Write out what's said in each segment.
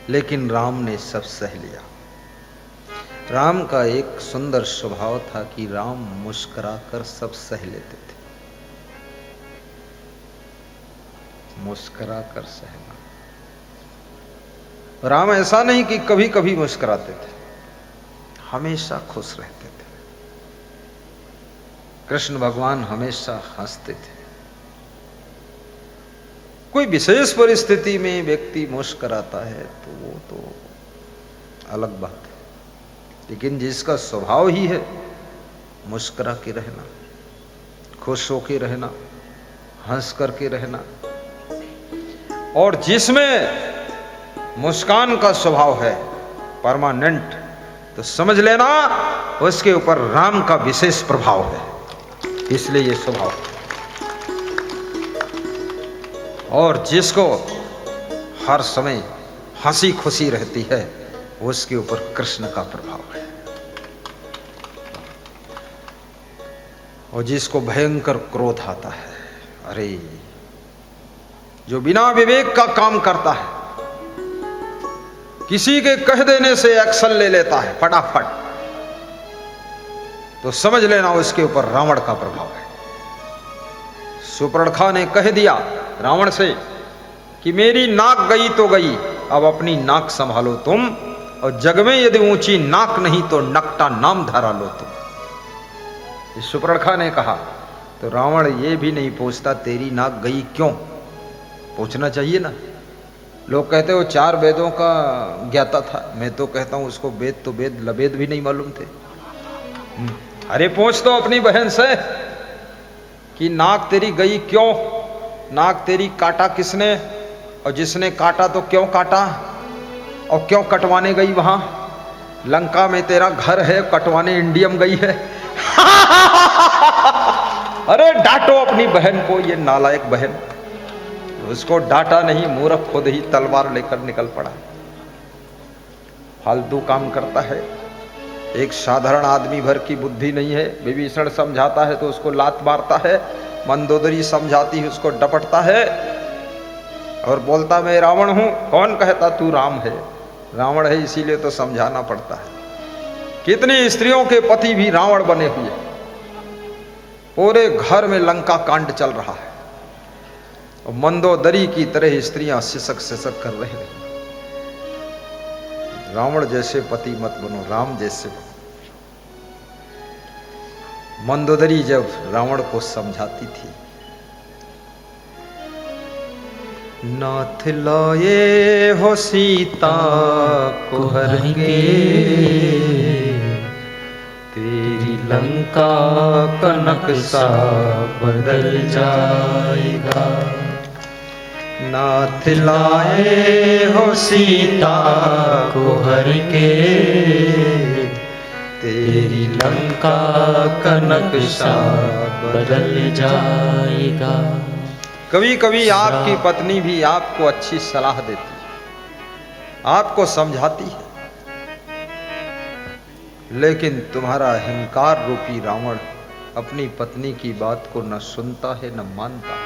लेकिन राम ने सब सह लिया। राम का एक सुंदर स्वभाव था कि राम मुस्कुराकर सब सह लेते थे। मुस्कुराकर सहना। राम ऐसा नहीं कि कभी कभी मुस्कुराते थे, हमेशा खुश रहते थे। कृष्ण भगवान हमेशा हंसते थे। कोई विशेष परिस्थिति में व्यक्ति मुस्कुराता है तो वो तो अलग बात है, लेकिन जिसका स्वभाव ही है मुस्कुरा के रहना, खुश होके रहना, हंस करके रहना, और जिसमें मुस्कान का स्वभाव है परमानेंट, तो समझ लेना उसके ऊपर राम का विशेष प्रभाव है। इसलिए ये स्वभाव। और जिसको हर समय हंसी खुशी रहती है उसके ऊपर कृष्ण का प्रभाव है। और जिसको भयंकर क्रोध आता है, अरे जो बिना विवेक का काम करता है, किसी के कह देने से एक्शन ले लेता है फटाफट, तो समझ लेना उसके ऊपर रावण का प्रभाव है। सुपर्णखा ने कह दिया रावण से कि मेरी नाक गई तो गई, अब अपनी नाक संभालो तुम, और जग में यदि ऊंची नाक नहीं तो नकटा नाम धरा लो तुम। सुपर्णखा ने कहा तो रावण ये भी नहीं पूछता तेरी नाक गई क्यों, पूछना चाहिए ना। लोग कहते हो 4 वेदों का ज्ञाता था, मैं तो कहता हूं उसको वेद तो वेद लवेद भी नहीं मालूम थे। अरे पूछ तो अपनी बहन से कि नाक तेरी गई क्यों, नाक तेरी काटा किसने, और जिसने काटा तो क्यों काटा, और क्यों कटवाने गई वहां। लंका में तेरा घर है, कटवाने इंडियम गई है। अरे डांटो अपनी बहन को, ये नालायक बहन। उसको डांटा नहीं, मूर्ख खुद ही तलवार लेकर निकल पड़ा। फालतू काम करता है। एक साधारण आदमी भर की बुद्धि नहीं है। विभीषण समझाता है तो उसको लात मारता है, मंदोदरी समझाती है उसको डपटता है, और बोलता मैं रावण हूं। कौन कहता तू राम है? रावण है इसीलिए तो समझाना पड़ता है। कितनी स्त्रियों के पति भी रावण बने हुए, पूरे घर में लंका कांड चल रहा है, और मंदोदरी की तरह स्त्रियां सिसक सिसक कर रहे हैं। रावण जैसे पति मत बनो, राम जैसे बनो। मंदोदरी जब रावण को समझाती थी, नाथ लाए हो सीता को हरंगे, तेरी लंका का नक्शा बदल जाएगा। नाथ लाए हो सीता को हर के, तेरी लंका का नक्शा बदल जाएगा। कभी कभी आपकी पत्नी भी आपको अच्छी सलाह देती है, आपको समझाती है, लेकिन तुम्हारा अहंकार रूपी रावण अपनी पत्नी की बात को न सुनता है न मानता है।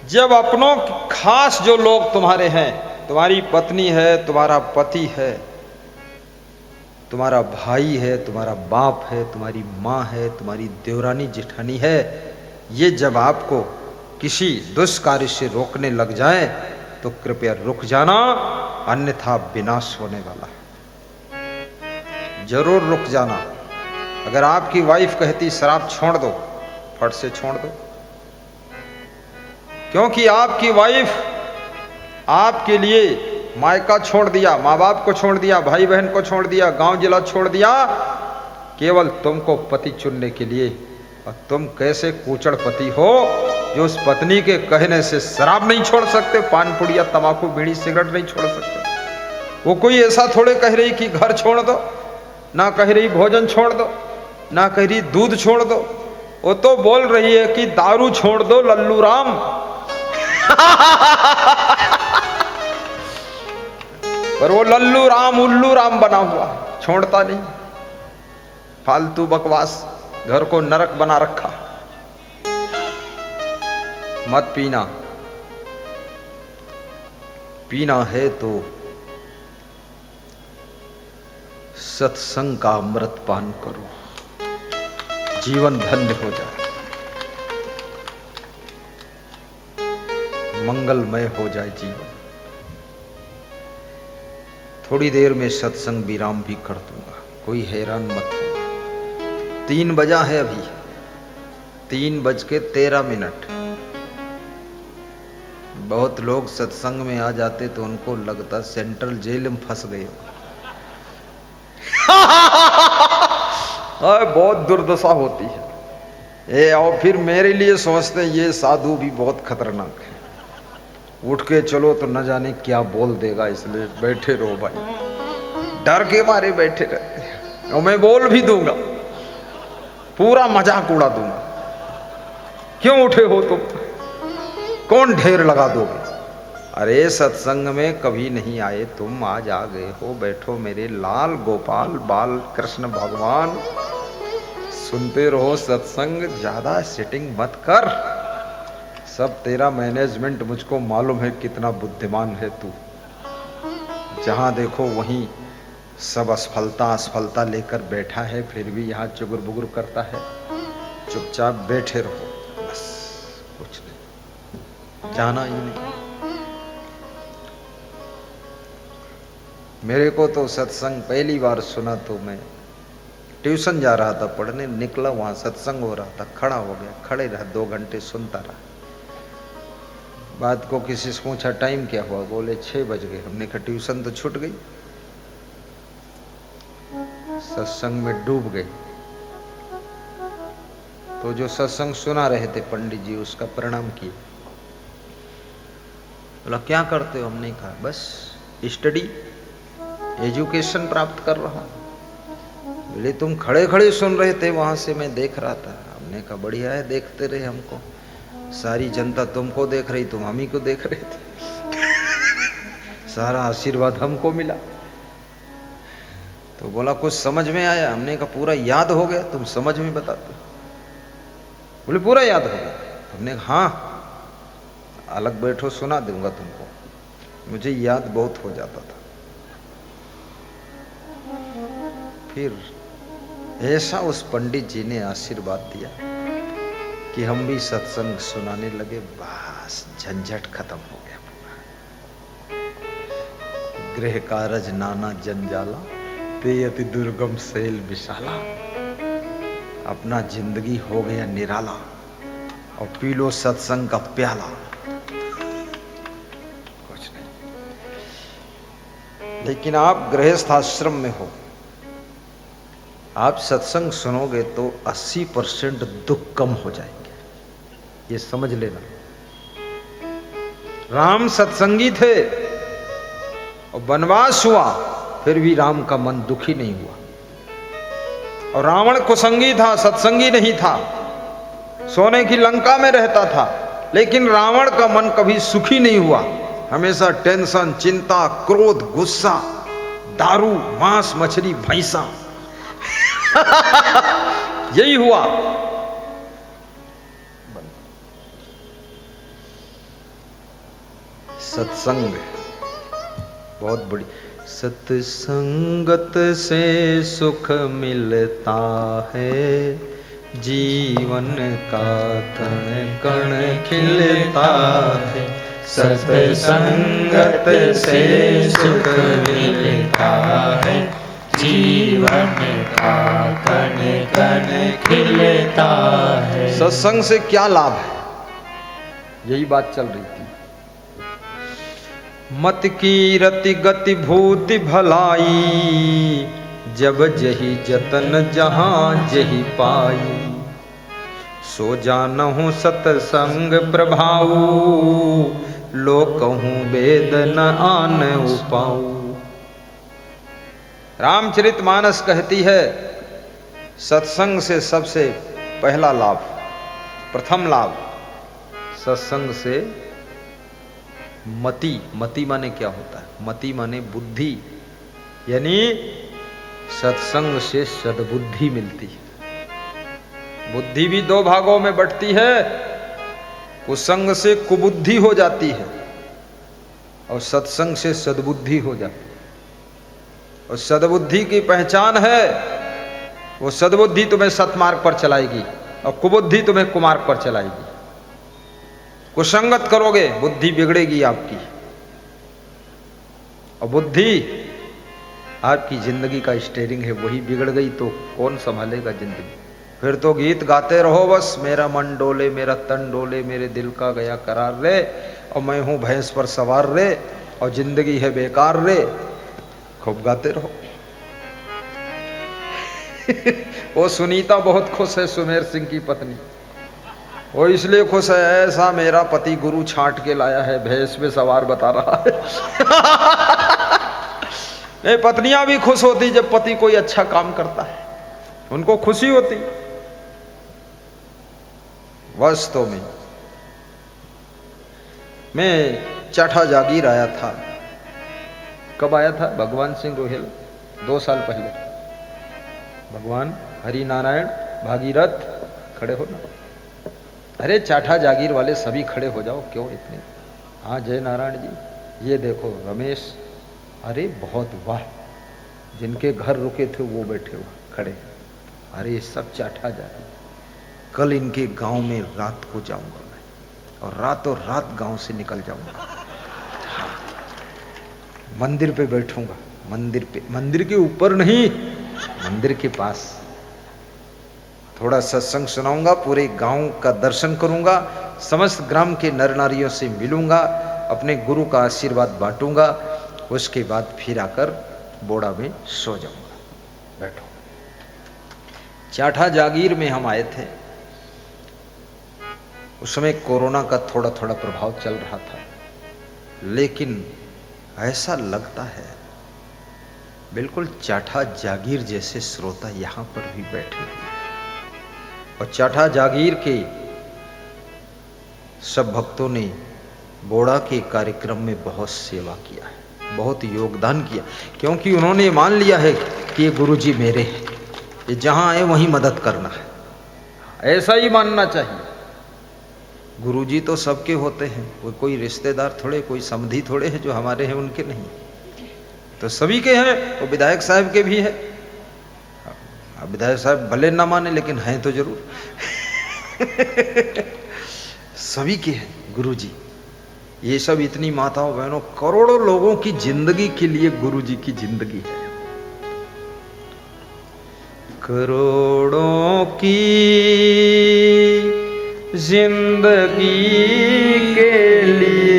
जब अपनों खास जो लोग तुम्हारे हैं, तुम्हारी पत्नी है, तुम्हारा पति है, तुम्हारा भाई है, तुम्हारा बाप है, तुम्हारी माँ है, तुम्हारी देवरानी जेठानी है, ये जब आपको किसी दुष्कार्य से रोकने लग जाए तो कृपया रुक जाना, अन्यथा विनाश होने वाला है। जरूर रुक जाना। अगर आपकी वाइफ कहती शराब छोड़ दो, फट से छोड़ दो, क्योंकि आपकी वाइफ आपके लिए मायका छोड़ दिया, माँ बाप को छोड़ दिया, भाई बहन को छोड़ दिया, गांव जिला छोड़ दिया, केवल तुमको पति चुनने के लिए। और तुम कैसे कूचड़ पति हो जो उस पत्नी के कहने से शराब नहीं छोड़ सकते, पान पुड़िया तंबाकू बीड़ी सिगरेट नहीं छोड़ सकते। वो कोई ऐसा थोड़े कह रही कि घर छोड़ दो, ना कह रही भोजन छोड़ दो, ना कह रही दूध छोड़ दो, वो तो बोल रही है कि दारू छोड़ दो लल्लू राम। पर वो लल्लू राम उल्लू राम बना हुआ, छोड़ता नहीं। फालतू बकवास, घर को नरक बना रखा। मत पीना, पीना है तो सत्संग का अमृत पान करो, जीवन धन्य हो जाए, मंगलमय हो जाए जीवन। थोड़ी देर में सत्संग विराम भी कर दूंगा, कोई हैरान मत हो। 3 बजा है अभी, 3:13। बहुत लोग सत्संग में आ जाते तो उनको लगता सेंट्रल जेल में फंस गए हो। बहुत दुर्दशा होती है। और फिर मेरे लिए सोचते हैं ये साधु भी बहुत खतरनाक है, उठ के चलो तो न जाने क्या बोल देगा, इसलिए बैठे रहो भाई, डर के मारे बैठे रहते। और मैं बोल भी दूंगा, पूरा मजाक उड़ा दूंगा। क्यों उठे हो तुम, कौन ढेर लगा दोगे? अरे सत्संग में कभी नहीं आए तुम, आज आ गए हो, बैठो मेरे लाल गोपाल बाल कृष्ण भगवान। सुनते रहो सत्संग, ज्यादा सिटिंग मत कर। सब तेरा मैनेजमेंट मुझको मालूम है कितना बुद्धिमान है तू। जहां देखो वहीं सब असफलता लेकर बैठा है, फिर भी यहां चुगुर बुगुर करता है। चुपचाप बैठे रहो बस, कुछ नहीं, जाना ही नहीं। मेरे को तो सत्संग पहली बार सुना तो मैं ट्यूशन जा रहा था पढ़ने, निकला वहां सत्संग हो रहा था, खड़ा हो गया, खड़े रहा 2 घंटे सुनता रहा। बात को किसी से पूछा टाइम क्या हुआ, बोले 6 बज गए। हमने कहा ट्यूशन तो छूट गई। सत्संग में डूब गए। तो जो सत्संग सुना रहे थे पंडित जी, उसका प्रणाम किया। बोला क्या करते हो? हमने कहा बस स्टडी एजुकेशन प्राप्त कर रहा हूं। बोले तुम खड़े खड़े सुन रहे थे, वहां से मैं देख रहा था। हमने कहा बढ़िया है, देखते रहे, हमको सारी जनता तुमको देख रही, तुम हम ही को देख रहे थे। सारा आशीर्वाद हमको मिला। तो बोला कुछ समझ में आया? हमने कहा पूरा याद हो गया, तुम समझ में बताते। बोले पूरा याद हो गया। हमने कहा हाँ, अलग बैठो सुना दूंगा तुमको, मुझे याद बहुत हो जाता था। फिर ऐसा उस पंडित जी ने आशीर्वाद दिया कि हम भी सत्संग सुनाने लगे। बस झंझट खत्म हो गया पूरा। गृह कारज नाना जंजाला, ते अति दुर्गम सेल विशाला। अपना जिंदगी हो गया निराला, और पी लो सत्संग का प्याला। कुछ नहीं। लेकिन आप गृहस्थ आश्रम में हो, आप सत्संग सुनोगे तो 80% दुख कम हो जाएंगे, ये समझ लेना। राम सत्संगी थे और वनवास हुआ, फिर भी राम का मन दुखी नहीं हुआ। और रावण कुसंगी था, सत्संगी नहीं था, सोने की लंका में रहता था, लेकिन रावण का मन कभी सुखी नहीं हुआ। हमेशा टेंशन, चिंता, क्रोध, गुस्सा, दारू, मांस, मछली, भैंसा, यही हुआ। सत्संग बहुत बड़ी। सत्संगत से सुख मिलता है, जीवन का कण कण खिलता है। सत्संगत से सुख मिलता है, जीवन का कण कण खिलता है। सत्संग से क्या लाभ है, यही बात चल रही थी। मत की रति गति भूति भलाई, जब जही जतन जहां जही पाई। सो जानहु सत्संग प्रभाऊ, लो कहूं वेद न आन उपाऊ। रामचरितमानस कहती है सत्संग से सबसे पहला लाभ, प्रथम लाभ, सत्संग से मति। मति माने क्या होता है? मति माने बुद्धि, यानी सत्संग से सद्बुद्धि मिलती है। बुद्धि भी 2 भागों में बंटती है। कुसंग से कुबुद्धि हो जाती है, और सत्संग से सद्बुद्धि हो जाती। और सद्बुद्धि की पहचान है, वो सद्बुद्धि तुम्हें सत्मार्ग पर चलाएगी और कुबुद्धि तुम्हें कुमार्ग पर चलाएगी। कुसंगत करोगे बुद्धि बिगड़ेगी आपकी, और बुद्धि आपकी जिंदगी का स्टीयरिंग है, वही बिगड़ गई तो कौन संभालेगा जिंदगी। फिर तो गीत गाते रहो बस, मेरा मन डोले मेरा तन डोले, मेरे दिल का गया करार रे, और मैं हूं भैंस पर सवार रे, और जिंदगी है बेकार रे, खूब गाते रहो। वो सुनीता बहुत खुश है, सुमेर सिंह की पत्नी, वो इसलिए खुश है, ऐसा मेरा पति गुरु छांट के लाया है, भैंस में सवार बता रहा है। नहीं, पत्नियां भी खुश होती जब पति कोई अच्छा काम करता है, उनको खुशी होती। वास्तव में मैं चाठा जागीर आया था। कब आया था? भगवान सिंह रोहिल 2 साल पहले। भगवान हरि नारायण भागीरथ खड़े हो ना। अरे चाठा जागीर वाले सभी खड़े हो जाओ, क्यों इतने? हाँ जय नारायण जी, ये देखो रमेश, अरे बहुत वाह, जिनके घर रुके थे वो बैठे हुए खड़े। अरे ये सब चाठा जागीर। कल इनके गांव में रात को जाऊंगा मैं, और रातों रात गांव से निकल जाऊंगा, मंदिर पे बैठूंगा, मंदिर पे, मंदिर के ऊपर नहीं, मंदिर के पास थोड़ा सत्संग सुनाऊंगा, पूरे गांव का दर्शन करूंगा, समस्त ग्राम के नर नारियों से मिलूंगा, अपने गुरु का आशीर्वाद बांटूंगा, उसके बाद फिर आकर बोड़ा में सो जाऊंगा। बैठो। चाठा जागीर में हम आए थे, उस समय कोरोना का थोड़ा थोड़ा प्रभाव चल रहा था, लेकिन ऐसा लगता है बिल्कुल चाठा जागीर जैसे श्रोता यहां पर भी बैठे हुए। और चाठा जागीर के सब भक्तों ने बोड़ा के कार्यक्रम में बहुत सेवा किया है, बहुत योगदान किया, क्योंकि उन्होंने मान लिया है कि ये गुरु जी मेरे हैं, ये जहां आए वहीं मदद करना है। ऐसा ही मानना चाहिए। गुरु जी तो सबके होते हैं, कोई रिश्तेदार थोड़े, कोई समधी थोड़े हैं जो हमारे हैं उनके नहीं, तो सभी के हैं। तो विधायक साहब के भी है। अब विधायक साहब भले ना माने, लेकिन हैं तो जरूर। सभी के हैं गुरु जी। ये सब इतनी माताओं बहनों, करोड़ों लोगों की जिंदगी के लिए गुरु जी की जिंदगी है। करोड़ों की जिंदगी के लिए,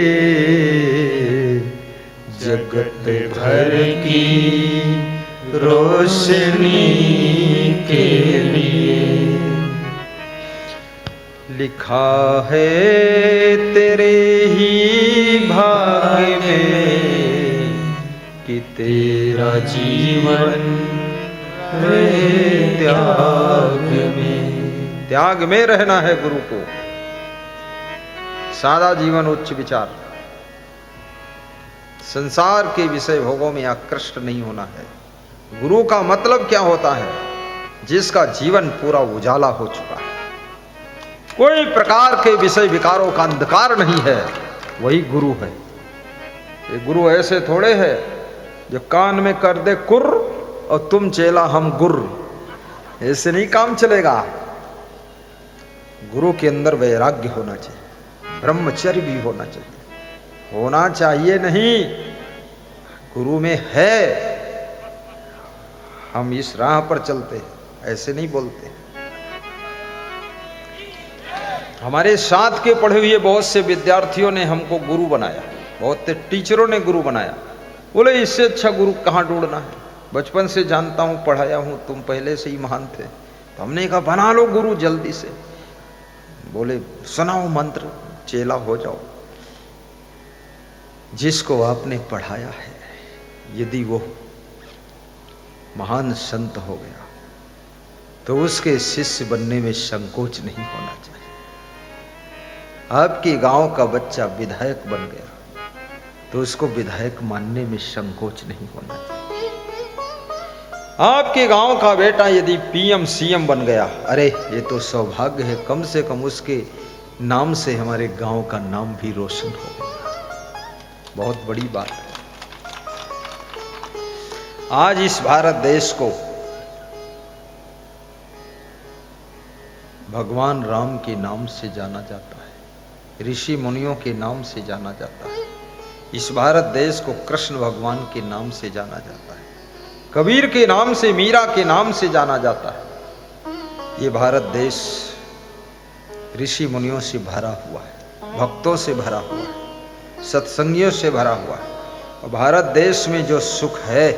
जगत भर की रोशनी के लिए, लिखा है तेरे ही भाग्य में कि तेरा जीवन रहे त्याग में। त्याग में रहना है गुरु को। सादा जीवन, उच्च विचार, संसार के विषय भोगों में आकृष्ट नहीं होना है। गुरु का मतलब क्या होता है? जिसका जीवन पूरा उजाला हो चुका है, कोई प्रकार के विषय विकारों का अंधकार नहीं है, वही गुरु है। ये गुरु ऐसे थोड़े है जो कान में कर दे कुर्र और तुम चेला हम गुर्र, ऐसे नहीं काम चलेगा। गुरु के अंदर वैराग्य होना चाहिए, ब्रह्मचर्य भी होना चाहिए। होना चाहिए नहीं, गुरु में है, हम इस राह पर चलते हैं, ऐसे नहीं बोलते। हमारे साथ के पढ़े हुए बहुत से विद्यार्थियों ने हमको गुरु बनाया, बहुत से टीचरों ने गुरु बनाया। बोले इससे अच्छा गुरु कहाँ ढूंढना है, बचपन से जानता हूँ, पढ़ाया हूँ, तुम पहले से ही महान थे। तो हमने कहा बना लो गुरु जल्दी से। बोले सुनाओ मंत्र, चेला हो जाओ। जिसको आपने पढ़ाया है, यदि वो महान संत हो गया तो उसके शिष्य बनने में संकोच नहीं होना चाहिए। आपके गांव का बच्चा विधायक बन गया तो उसको विधायक मानने में संकोच नहीं होना चाहिए। आपके गांव का बेटा यदि पीएम सीएम बन गया, अरे ये तो सौभाग्य है, कम से कम उसके नाम से हमारे गांव का नाम भी रोशन हो गया। बहुत बड़ी बात है। आज इस भारत देश को भगवान राम के नाम से जाना जाता है, ऋषि मुनियों के नाम से जाना जाता है। इस भारत देश को कृष्ण भगवान के नाम से जाना जाता है, कबीर के नाम से, मीरा के नाम से जाना जाता है। ये भारत देश ऋषि मुनियों से भरा हुआ है, भक्तों से भरा हुआ है, सत्संगियों से भरा हुआ है। और भारत देश में जो सुख है,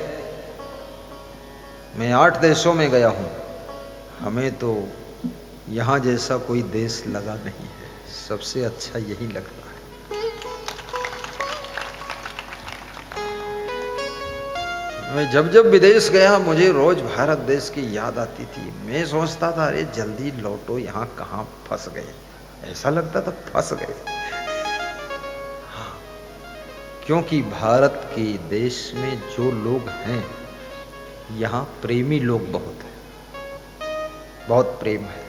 मैं 8 देशों में गया हूं, हमें तो यहां जैसा कोई देश लगा नहीं है। सबसे अच्छा यही लग रहा है। मैं जब जब विदेश गया, मुझे रोज भारत देश की याद आती थी। मैं सोचता था, अरे जल्दी लौटो, यहां कहां फंस गए। ऐसा लगता था फंस गए। हाँ, क्योंकि भारत के देश में जो लोग हैं, यहां प्रेमी लोग बहुत हैं, बहुत प्रेम है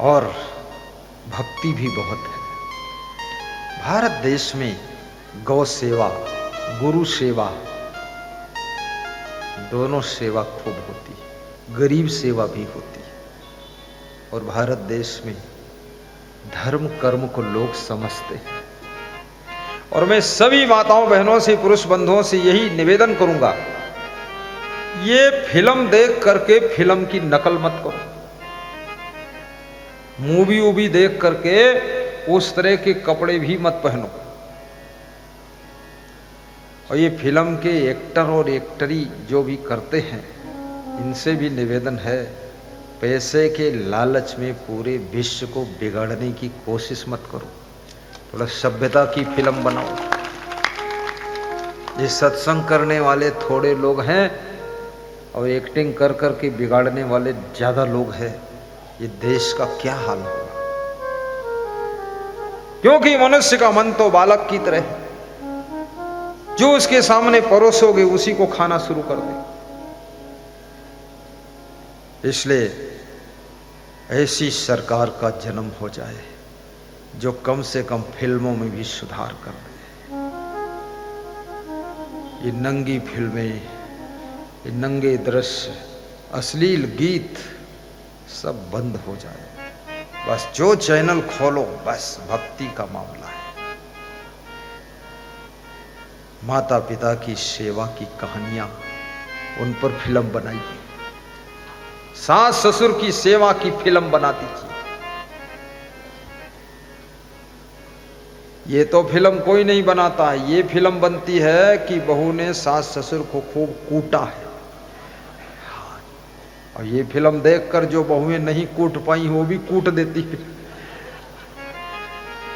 और भक्ति भी बहुत है। भारत देश में गौ सेवा, गुरु सेवा, दोनों सेवा खूब होती है, गरीब सेवा भी होती है। और भारत देश में धर्म कर्म को लोग समझते हैं। और मैं सभी माताओं बहनों से, पुरुष बंधुओं से यही निवेदन करूंगा, ये फिल्म देख करके फिल्म की नकल मत करो। मूवी वूवी देख करके उस तरह के कपड़े भी मत पहनो। और ये फिल्म के एक्टर और एक्टरी जो भी करते हैं, इनसे भी निवेदन है, पैसे के लालच में पूरे विश्व को बिगाड़ने की कोशिश मत करो। थोड़ा सभ्यता की फिल्म बनाओ। ये सत्संग करने वाले थोड़े लोग हैं और एक्टिंग कर कर के बिगाड़ने वाले ज्यादा लोग हैं। ये देश का क्या हाल होगा? क्योंकि मनुष्य का मन तो बालक की तरह है, जो उसके सामने परोसोगे उसी को खाना शुरू कर दे। इसलिए ऐसी सरकार का जन्म हो जाए जो कम से कम फिल्मों में भी सुधार कर दे। ये नंगी फिल्में, ये नंगे दृश्य, अश्लील गीत सब बंद हो जाए। बस जो चैनल खोलो, बस भक्ति का मामला है। माता पिता की सेवा की कहानियां, उन पर फिल्म बनाइए। सास ससुर की सेवा की फिल्म बना दीजिए। ये तो फिल्म कोई नहीं बनाता है। ये फिल्म बनती है कि बहू ने सास ससुर को खूब कूटा है, और ये फिल्म देखकर जो बहुएं नहीं कूट पाई वो भी कूट देती है।